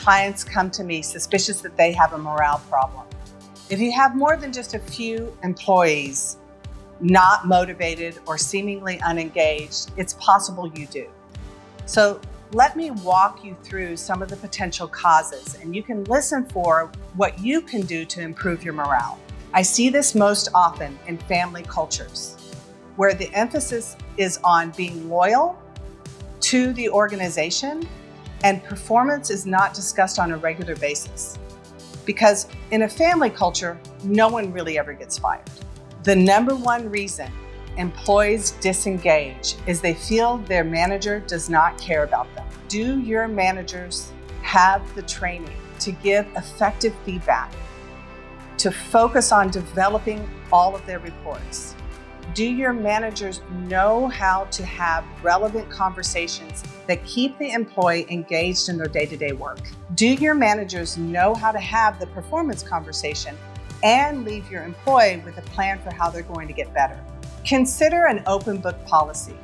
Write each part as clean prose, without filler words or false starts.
clients come to me suspicious that they have a morale problem. If you have more than just a few employees not motivated or seemingly unengaged, it's possible you do. So let me walk you through some of the potential causes, and you can listen for what you can do to improve your morale. I see this most often in family cultures, where the emphasis is on being loyal to the organization and performance is not discussed on a regular basis. Because in a family culture, no one really ever gets fired. The number one reason employees disengage is they feel their manager does not care about them. Do your managers have the training to give effective feedback, to focus on developing all of their reports? Do your managers know how to have relevant conversations that keep the employee engaged in their day-to-day work? Do your managers know how to have the performance conversation and leave your employee with a plan for how they're going to get better? Consider an open book policy.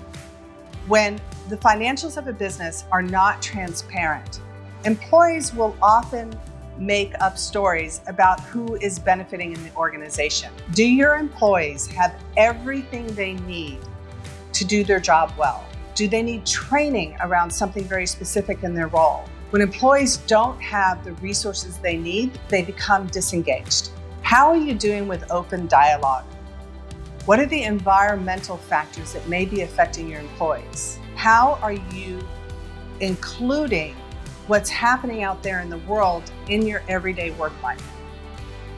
When the financials of a business are not transparent, employees will often make up stories about who is benefiting in the organization. Do your employees have everything they need to do their job well? Do they need training around something very specific in their role? When employees don't have the resources they need, they become disengaged. How are you doing with open dialogue? What are the environmental factors that may be affecting your employees? How are you including what's happening out there in the world in your everyday work life?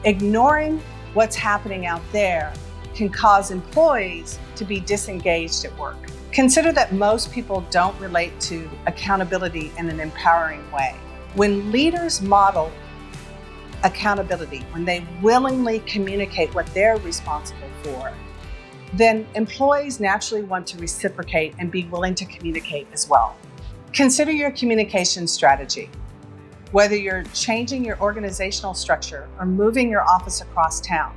Ignoring what's happening out there can cause employees to be disengaged at work. Consider that most people don't relate to accountability in an empowering way. When leaders model accountability, when they willingly communicate what they're responsible for, then employees naturally want to reciprocate and be willing to communicate as well. Consider your communication strategy. Whether you're changing your organizational structure or moving your office across town,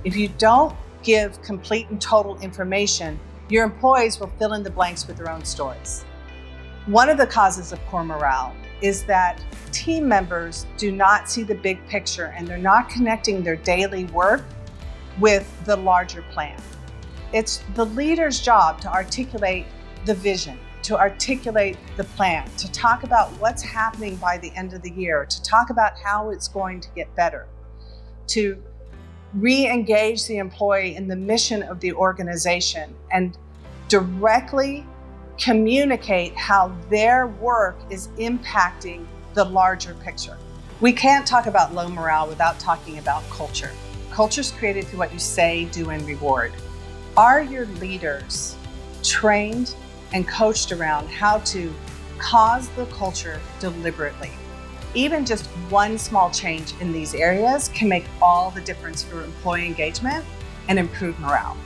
if you don't give complete and total information, your employees will fill in the blanks with their own stories. One of the causes of poor morale is that team members do not see the big picture and they're not connecting their daily work with the larger plan. It's the leader's job to articulate the vision, to articulate the plan, to talk about what's happening by the end of the year, to talk about how it's going to get better, to re-engage the employee in the mission of the organization and directly communicate how their work is impacting the larger picture. We can't talk about low morale without talking about culture. Culture is created through what you say, do, and reward. Are your leaders trained and coached around how to cause the culture deliberately? Even just one small change in these areas can make all the difference for employee engagement and improve morale.